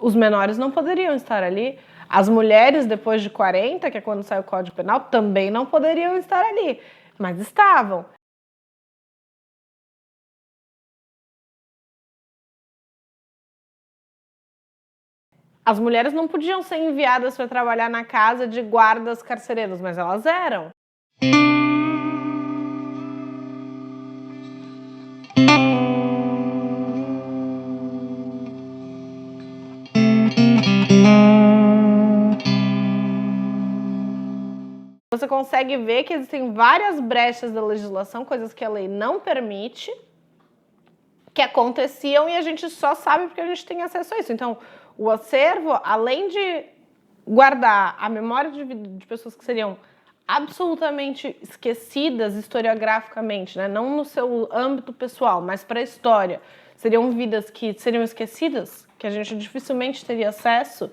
Os menores não poderiam estar ali. As mulheres, depois de 40, que é quando sai o Código Penal, também não poderiam estar ali, mas estavam. As mulheres não podiam ser enviadas para trabalhar na casa de guardas carcereiros, mas elas eram. Você consegue ver que existem várias brechas da legislação, coisas que a lei não permite, que aconteciam e a gente só sabe porque a gente tem acesso a isso. Então, o acervo, além de guardar a memória de pessoas que seriam absolutamente esquecidas historiograficamente, né? Não no seu âmbito pessoal, mas para a história, seriam vidas que seriam esquecidas, que a gente dificilmente teria acesso.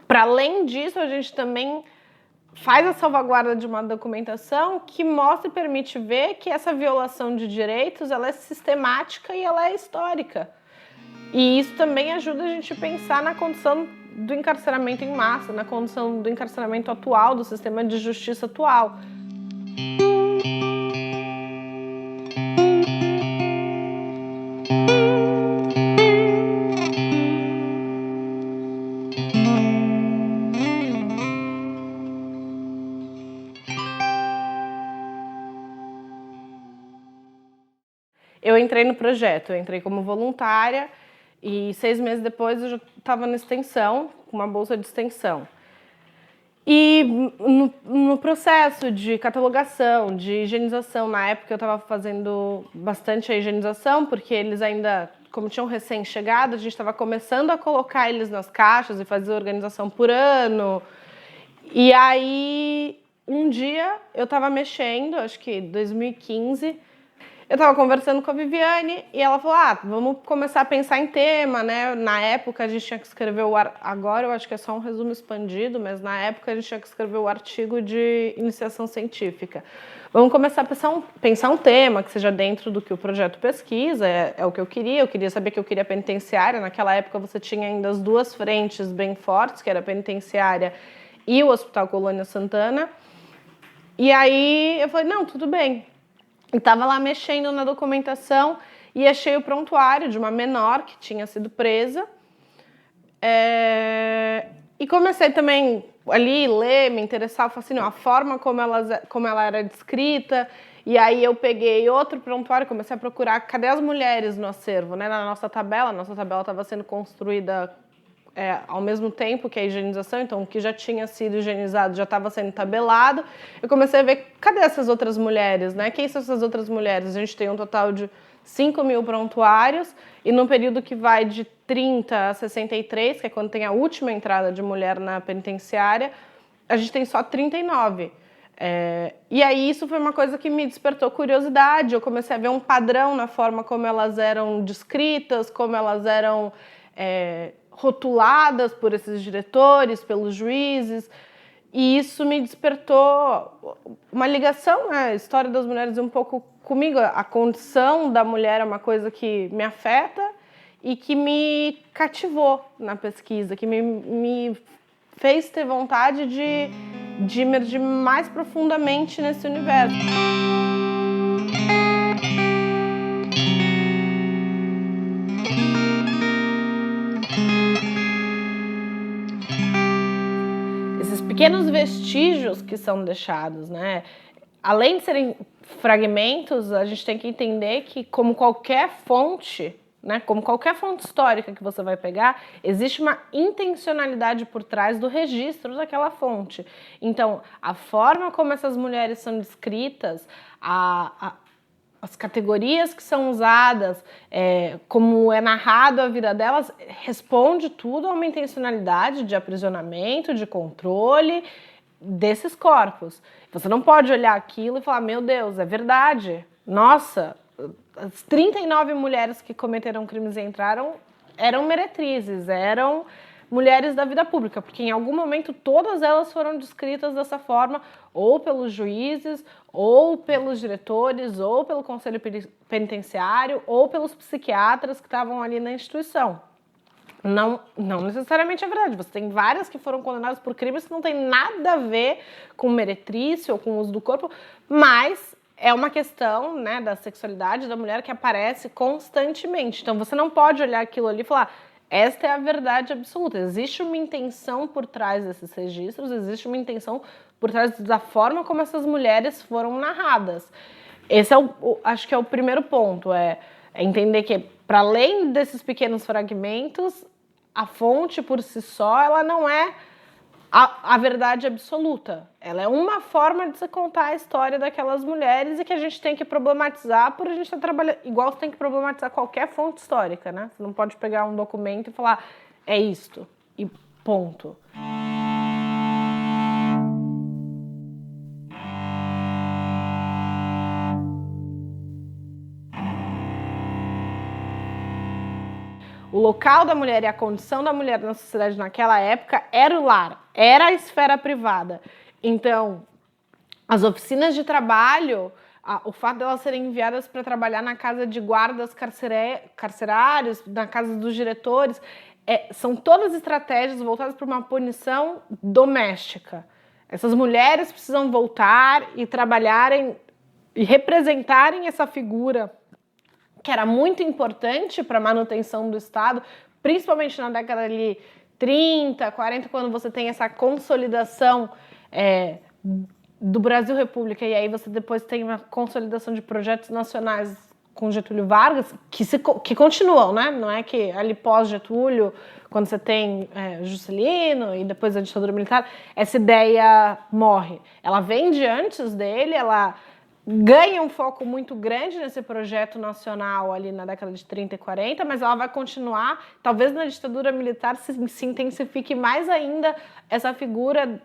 Para além disso, a gente também faz a salvaguarda de uma documentação que mostra e permite ver que essa violação de direitos ela é sistemática e ela é histórica. E isso também ajuda a gente a pensar na condição do encarceramento em massa, na condição do encarceramento atual, do sistema de justiça atual. Eu entrei no projeto, eu entrei como voluntária e 6 meses depois eu já estava na extensão, com uma bolsa de extensão. E no processo de catalogação, de higienização, na época eu estava fazendo bastante a higienização, porque eles ainda, como tinham recém-chegado, a gente estava começando a colocar eles nas caixas e fazer organização por ano. E aí, um dia, eu estava mexendo, acho que 2015, eu estava conversando com a Viviane e ela falou, vamos começar a pensar em tema, né? Na época a gente tinha que escrever agora eu acho que é só um resumo expandido, mas na época a gente tinha que escrever o artigo de iniciação científica. Vamos começar a pensar um tema que seja dentro do que o projeto pesquisa, é o que eu queria saber que eu queria penitenciária. Naquela época você tinha ainda as duas frentes bem fortes, que era a penitenciária e o Hospital Colônia Santana. E aí eu falei, não, tudo bem. E estava lá mexendo na documentação e achei o prontuário de uma menor que tinha sido presa. E comecei também ali ler, me interessar, fascinou a forma como ela era descrita. E aí eu peguei outro prontuário, comecei a procurar cadê as mulheres no acervo, né? Na nossa tabela estava sendo construída ao mesmo tempo que a higienização, então o que já tinha sido higienizado já estava sendo tabelado. Eu comecei a ver, cadê essas outras mulheres, né? Quem são essas outras mulheres? A gente tem um total de 5.000 prontuários e num período que vai de 30 a 63, que é quando tem a última entrada de mulher na penitenciária, a gente tem só 39. E aí isso foi uma coisa que me despertou curiosidade, eu comecei a ver um padrão na forma como elas eram descritas, como elas eram rotuladas por esses diretores, pelos juízes, e isso me despertou uma ligação, né? A história das mulheres um pouco comigo, a condição da mulher é uma coisa que me afeta e que me cativou na pesquisa, que me fez ter vontade de emergir mais profundamente nesse universo. Esses pequenos vestígios que são deixados, né? Além de serem fragmentos, a gente tem que entender que, como qualquer fonte, né, como qualquer fonte histórica que você vai pegar, existe uma intencionalidade por trás do registro daquela fonte. Então, a forma como essas mulheres são descritas, as categorias que são usadas, como é narrado a vida delas, responde tudo a uma intencionalidade de aprisionamento, de controle desses corpos. Você não pode olhar aquilo e falar, meu Deus, é verdade. Nossa, as 39 mulheres que cometeram crimes e entraram eram meretrizes, eram mulheres da vida pública, porque em algum momento todas elas foram descritas dessa forma, ou pelos juízes, ou pelos diretores, ou pelo conselho penitenciário, ou pelos psiquiatras que estavam ali na instituição. Não necessariamente é verdade. Você tem várias que foram condenadas por crimes que não tem nada a ver com meretriz ou com o uso do corpo, mas é uma questão, né, da sexualidade da mulher que aparece constantemente. Então você não pode olhar aquilo ali e falar, esta é a verdade absoluta. Existe uma intenção por trás desses registros, existe uma intenção por trás da forma como essas mulheres foram narradas. Esse é acho que é o primeiro ponto, é entender que, para além desses pequenos fragmentos, a fonte por si só, ela não é a verdade absoluta. Ela é uma forma de se contar a história daquelas mulheres e que a gente tem que problematizar por a gente estar trabalhando. Igual você tem que problematizar qualquer fonte histórica, né? Você não pode pegar um documento e falar, é isto, e ponto. O local da mulher e a condição da mulher na sociedade naquela época era o lar, era a esfera privada. Então, as oficinas de trabalho, o fato de elas serem enviadas para trabalhar na casa de guardas carcerários, na casa dos diretores, são todas estratégias voltadas para uma punição doméstica. Essas mulheres precisam voltar e trabalharem e representarem essa figura que era muito importante para a manutenção do Estado, principalmente na década ali 30, 40, quando você tem essa consolidação do Brasil República, e aí você depois tem uma consolidação de projetos nacionais com Getúlio Vargas, que continuam, né? Não é que ali pós-Getúlio, quando você tem Juscelino e depois a ditadura militar, essa ideia morre. Ela vem de antes dele, ela ganha um foco muito grande nesse projeto nacional ali na década de 30 e 40, mas ela vai continuar, talvez na ditadura militar se intensifique mais ainda essa figura,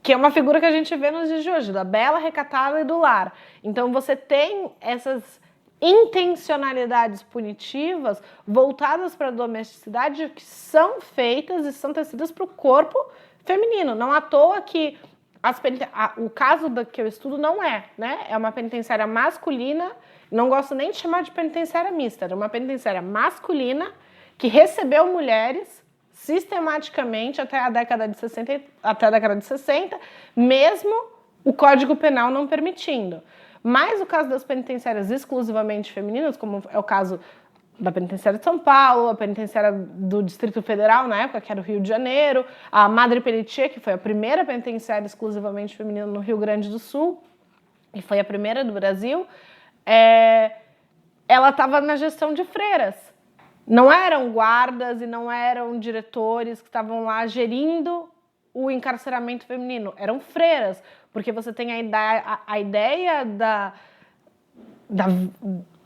que é uma figura que a gente vê nos dias de hoje, da bela, recatada e do lar. Então você tem essas intencionalidades punitivas voltadas para a domesticidade que são feitas e são tecidas para o corpo feminino. Não à toa que o caso que eu estudo não né? É uma penitenciária masculina, não gosto nem de chamar de penitenciária mista, era uma penitenciária masculina que recebeu mulheres sistematicamente até a década de 60, mesmo o Código Penal não permitindo. Mas o caso das penitenciárias exclusivamente femininas, como é o caso da penitenciária de São Paulo, a penitenciária do Distrito Federal, na época, que era o Rio de Janeiro, a Madre Pelletier, que foi a primeira penitenciária exclusivamente feminina no Rio Grande do Sul, e foi a primeira do Brasil, ela estava na gestão de freiras. Não eram guardas e não eram diretores que estavam lá gerindo o encarceramento feminino, eram freiras, porque você tem a ideia da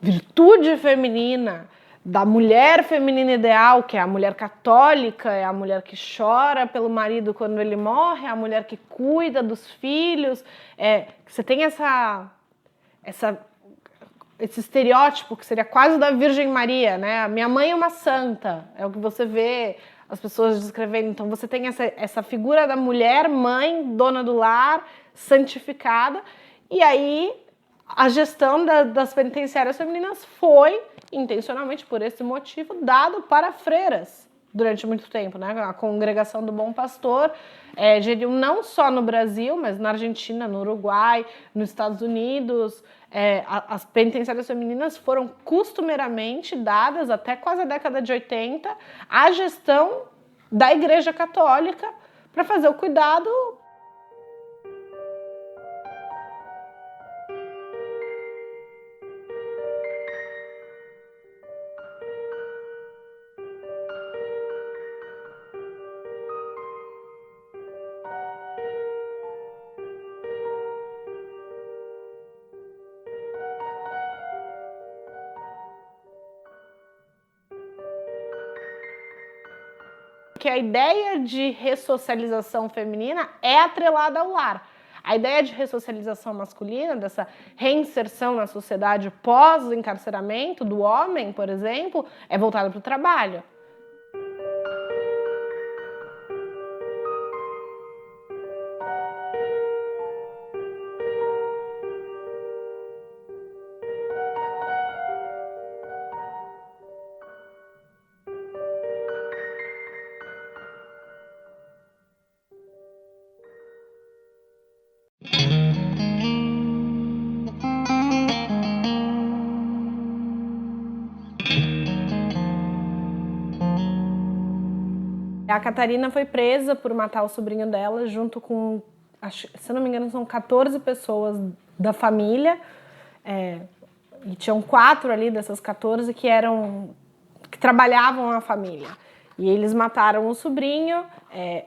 virtude feminina, da mulher feminina ideal, que é a mulher católica, é a mulher que chora pelo marido quando ele morre, é a mulher que cuida dos filhos. Você tem esse estereótipo que seria quase da Virgem Maria, né? A minha mãe é uma santa, é o que você vê as pessoas descrevendo. Então você tem essa figura da mulher, mãe, dona do lar, santificada, e aí a gestão das penitenciárias femininas foi, intencionalmente por esse motivo, dado para freiras durante muito tempo, né? A Congregação do Bom Pastor geriu não só no Brasil, mas na Argentina, no Uruguai, nos Estados Unidos. As penitenciárias femininas foram costumeiramente dadas, até quase a década de 80, à gestão da Igreja Católica para fazer o cuidado. Que a ideia de ressocialização feminina é atrelada ao lar. A ideia de ressocialização masculina, dessa reinserção na sociedade pós-encarceramento do homem, por exemplo, é voltada para o trabalho. A Catarina foi presa por matar o sobrinho dela, junto com, se eu não me engano, são 14 pessoas da família. E tinham 4 ali dessas 14 que trabalhavam na família. E eles mataram o sobrinho.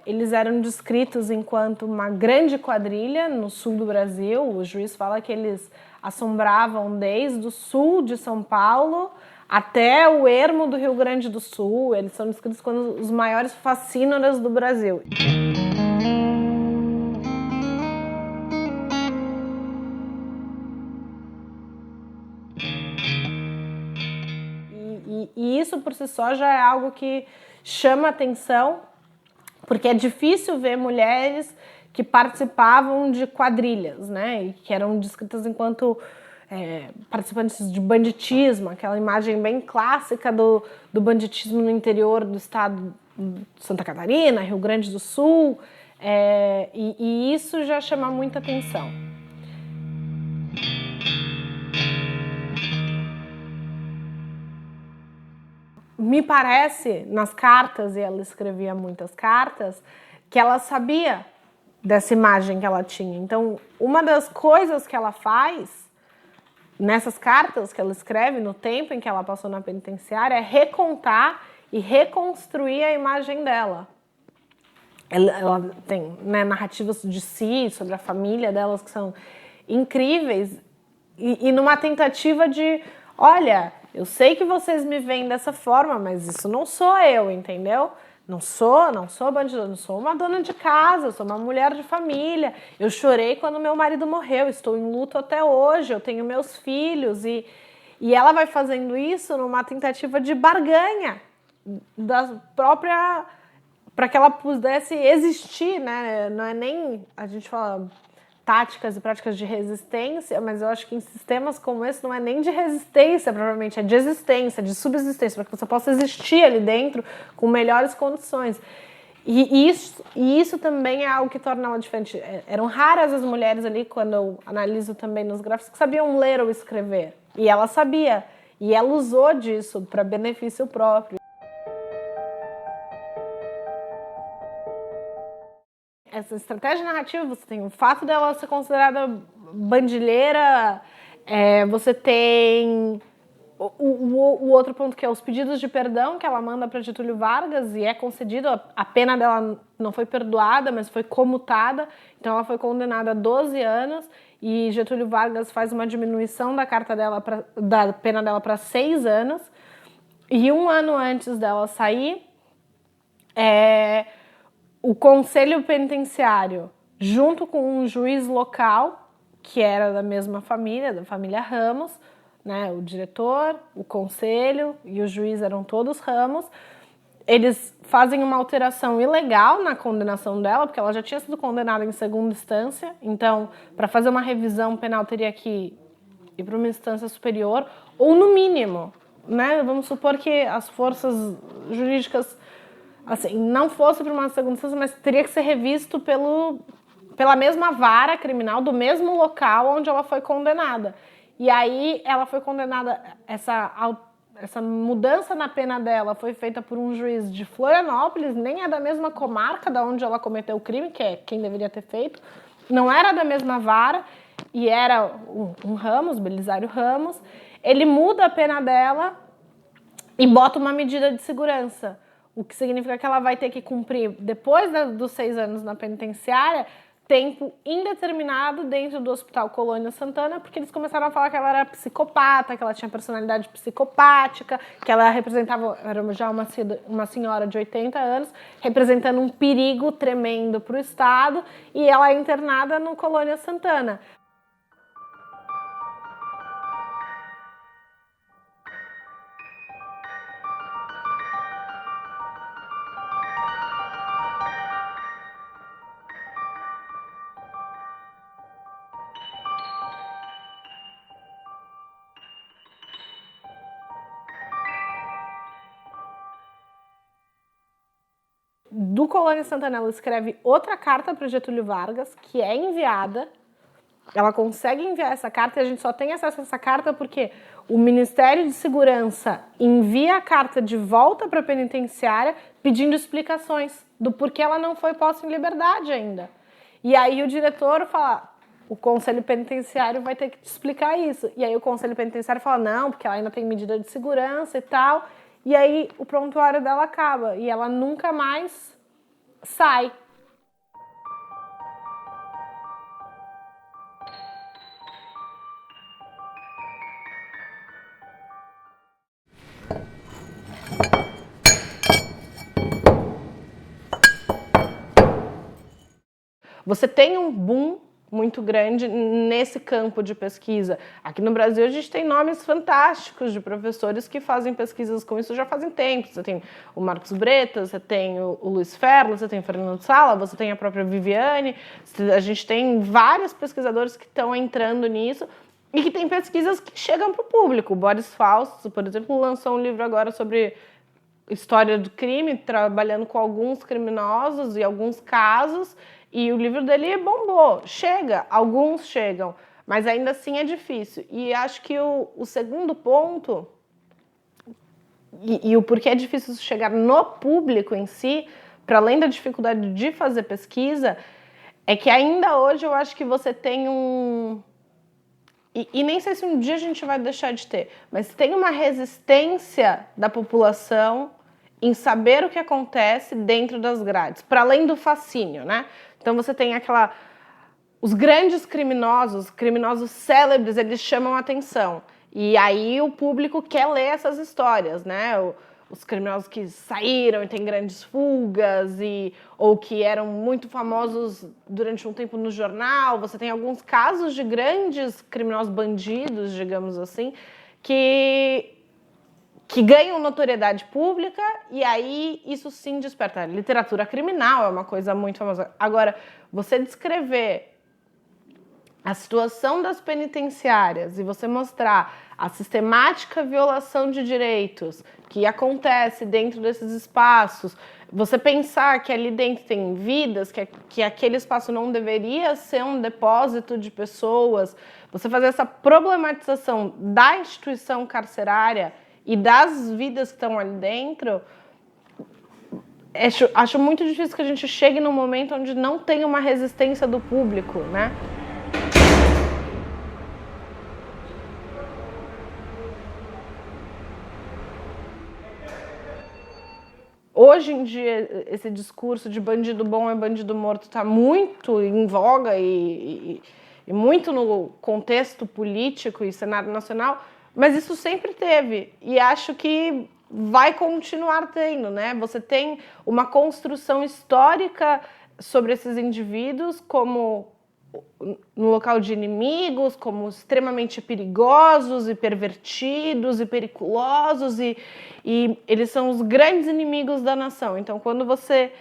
Eles eram descritos enquanto uma grande quadrilha no sul do Brasil. O juiz fala que eles assombravam desde o sul de São Paulo até o ermo do Rio Grande do Sul. Eles são descritos como os maiores facínoras do Brasil. E isso por si só já é algo que chama atenção, porque é difícil ver mulheres que participavam de quadrilhas, né? E que eram descritas enquanto participantes de banditismo, aquela imagem bem clássica do banditismo no interior do estado de Santa Catarina, Rio Grande do Sul, e isso já chama muita atenção. Me parece, nas cartas, e ela escrevia muitas cartas, que ela sabia dessa imagem que ela tinha. Então, uma das coisas que ela faz nessas cartas que ela escreve, no tempo em que ela passou na penitenciária, é recontar e reconstruir a imagem dela. Ela tem, né, narrativas de si, sobre a família delas, que são incríveis, e numa tentativa de, olha, eu sei que vocês me veem dessa forma, mas isso não sou eu, entendeu? Não sou bandida, não sou uma dona de casa, eu sou uma mulher de família. Eu chorei quando meu marido morreu, estou em luto até hoje, eu tenho meus filhos. E ela vai fazendo isso numa tentativa de barganha da própria, para que ela pudesse existir, né? Não é nem, a gente fala táticas e práticas de resistência, mas eu acho que em sistemas como esse não é nem de resistência propriamente, é de existência, de subsistência, para que você possa existir ali dentro com melhores condições. E isso também é algo que torna ela diferente. Eram raras as mulheres ali, quando eu analiso também nos gráficos, que sabiam ler ou escrever. E ela sabia. E ela usou disso para benefício próprio. Essa estratégia narrativa, você tem o fato dela ser considerada bandilheira, você tem o outro ponto, que é os pedidos de perdão que ela manda para Getúlio Vargas, e é concedido. A pena dela não foi perdoada, mas foi comutada, então ela foi condenada a 12 anos, e Getúlio Vargas faz uma diminuição da da pena dela para 6 anos, e um ano antes dela sair, o conselho penitenciário, junto com um juiz local, que era da mesma família, da família Ramos, né, o diretor, o conselho e o juiz eram todos Ramos, eles fazem uma alteração ilegal na condenação dela, porque ela já tinha sido condenada em segunda instância, então, para fazer uma revisão penal, teria que ir para uma instância superior, ou no mínimo, né, vamos supor que as forças jurídicas assim, não fosse para uma segunda instância, mas teria que ser revisto pela mesma vara criminal do mesmo local onde ela foi condenada. E aí ela foi condenada, essa mudança na pena dela foi feita por um juiz de Florianópolis, nem é da mesma comarca da onde ela cometeu o crime, que é quem deveria ter feito, não era da mesma vara, e era um Ramos, Belisário Ramos. Ele muda a pena dela e bota uma medida de segurança, o que significa que ela vai ter que cumprir, depois dos 6 anos na penitenciária, tempo indeterminado dentro do Hospital Colônia Santana, porque eles começaram a falar que ela era psicopata, que ela tinha personalidade psicopática, que ela representava, era já uma senhora de 80 anos, representando um perigo tremendo para o Estado, e ela é internada no Colônia Santana. Do Colônia Santana, ela escreve outra carta para Getúlio Vargas, que é enviada, ela consegue enviar essa carta e a gente só tem acesso a essa carta porque o Ministério de Segurança envia a carta de volta para a penitenciária pedindo explicações do porquê ela não foi posta em liberdade ainda. E aí o diretor fala, o Conselho Penitenciário vai ter que te explicar isso. E aí o Conselho Penitenciário fala, não, porque ela ainda tem medida de segurança e tal. E aí o prontuário dela acaba e ela nunca mais sai. Você tem um boom muito grande nesse campo de pesquisa. Aqui no Brasil a gente tem nomes fantásticos de professores que fazem pesquisas com isso já fazem tempo. Você tem o Marcos Bretas, você tem o Luiz Ferla, você tem o Fernando Sala, você tem a própria Viviane. A gente tem vários pesquisadores que estão entrando nisso e que tem pesquisas que chegam para o público. O Boris Fausto, por exemplo, lançou um livro agora sobre história do crime, trabalhando com alguns criminosos e alguns casos. E o livro dele bombou, alguns chegam, mas ainda assim é difícil. E acho que o segundo ponto, e o porquê é difícil chegar no público em si, para além da dificuldade de fazer pesquisa, é que ainda hoje eu acho que você tem um... E nem sei se um dia a gente vai deixar de ter, mas tem uma resistência da população em saber o que acontece dentro das grades, para além do fascínio, né? Então você tem os grandes criminosos célebres, eles chamam a atenção. E aí o público quer ler essas histórias, né? Os criminosos que saíram e têm grandes fugas, ou que eram muito famosos durante um tempo no jornal. Você tem alguns casos de grandes criminosos bandidos, digamos assim, que ganham notoriedade pública e aí isso sim desperta. A literatura criminal é uma coisa muito famosa. Agora, você descrever a situação das penitenciárias e você mostrar a sistemática violação de direitos que acontece dentro desses espaços, você pensar que ali dentro tem vidas, que aquele espaço não deveria ser um depósito de pessoas, você fazer essa problematização da instituição carcerária e das vidas que estão ali dentro, acho muito difícil que a gente chegue num momento onde não tem uma resistência do público, né? Hoje em dia, esse discurso de bandido bom é bandido morto está muito em voga e muito no contexto político e cenário nacional, mas isso sempre teve, e acho que vai continuar tendo, né? Você tem uma construção histórica sobre esses indivíduos como no local de inimigos, como extremamente perigosos e pervertidos e periculosos, e eles são os grandes inimigos da nação. Então, quando você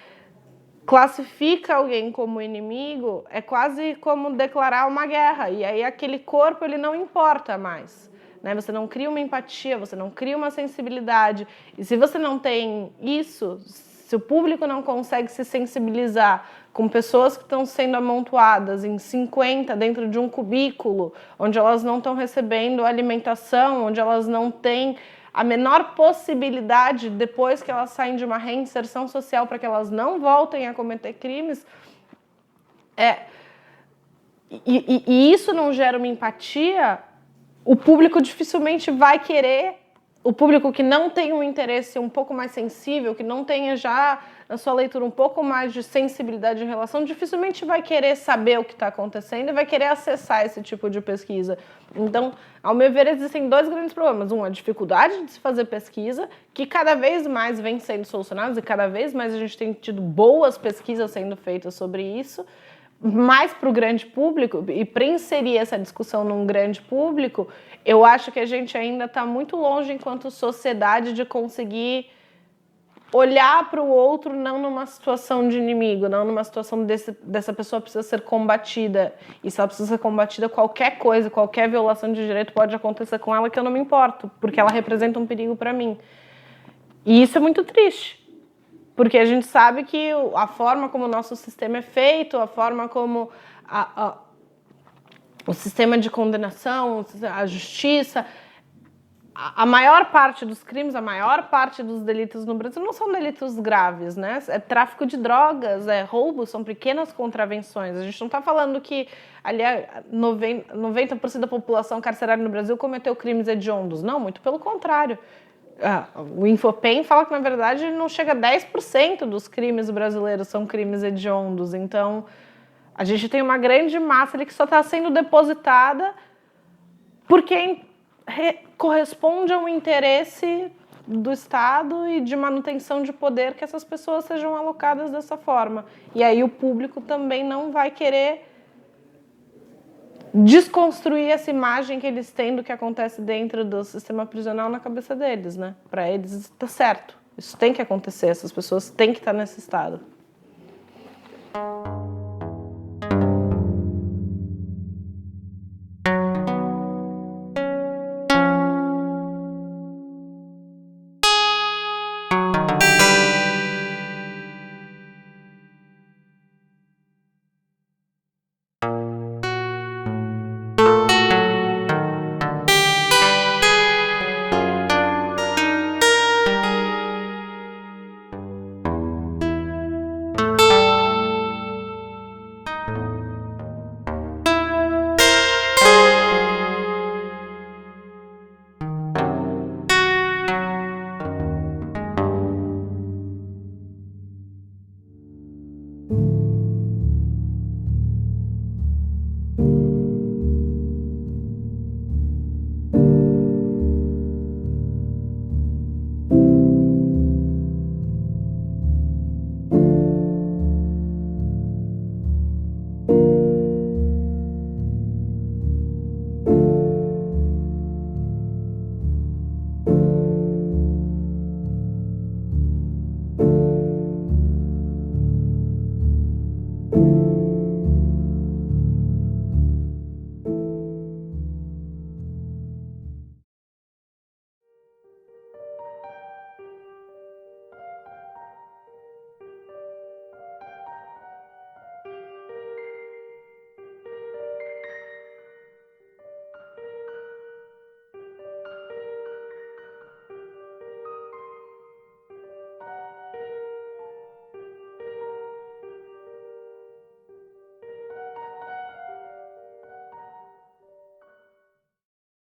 classifica alguém como inimigo, é quase como declarar uma guerra, e aí aquele corpo ele não importa mais. Você não cria uma empatia, você não cria uma sensibilidade. E se você não tem isso, se o público não consegue se sensibilizar com pessoas que estão sendo amontoadas em 50 dentro de um cubículo, onde elas não estão recebendo alimentação, onde elas não têm a menor possibilidade, depois que elas saem de uma reinserção social, para que elas não voltem a cometer crimes, e isso não gera uma empatia, o público dificilmente vai querer, o público que não tem um interesse um pouco mais sensível, que não tenha já na sua leitura um pouco mais de sensibilidade em relação, dificilmente vai querer saber o que está acontecendo e vai querer acessar esse tipo de pesquisa. Então, ao meu ver, existem dois grandes problemas. Um, a dificuldade de se fazer pesquisa, que cada vez mais vem sendo solucionada e cada vez mais a gente tem tido boas pesquisas sendo feitas sobre isso, mais para o grande público, e para inserir essa discussão num grande público, eu acho que a gente ainda está muito longe, enquanto sociedade, de conseguir olhar para o outro não numa situação de inimigo, não numa situação dessa pessoa precisa ser combatida, e se ela precisa ser combatida, qualquer coisa, qualquer violação de direito pode acontecer com ela, que eu não me importo, porque ela representa um perigo para mim. E isso é muito triste. Porque a gente sabe que a forma como o nosso sistema é feito, a forma como o sistema de condenação, a justiça. A maior parte dos crimes, a maior parte dos delitos no Brasil não são delitos graves, né? É tráfico de drogas, é roubo, são pequenas contravenções. A gente não está falando que ali 90% da população carcerária no Brasil cometeu crimes hediondos. Não, muito pelo contrário. O Infopen fala que, na verdade, não chega a 10% dos crimes brasileiros são crimes hediondos. Então, a gente tem uma grande massa ali que só está sendo depositada porque corresponde a um interesse do Estado e de manutenção de poder que essas pessoas sejam alocadas dessa forma. E aí o público também não vai querer desconstruir essa imagem que eles têm do que acontece dentro do sistema prisional na cabeça deles, né? Para eles está certo. Isso tem que acontecer, essas pessoas têm que estar nesse estado.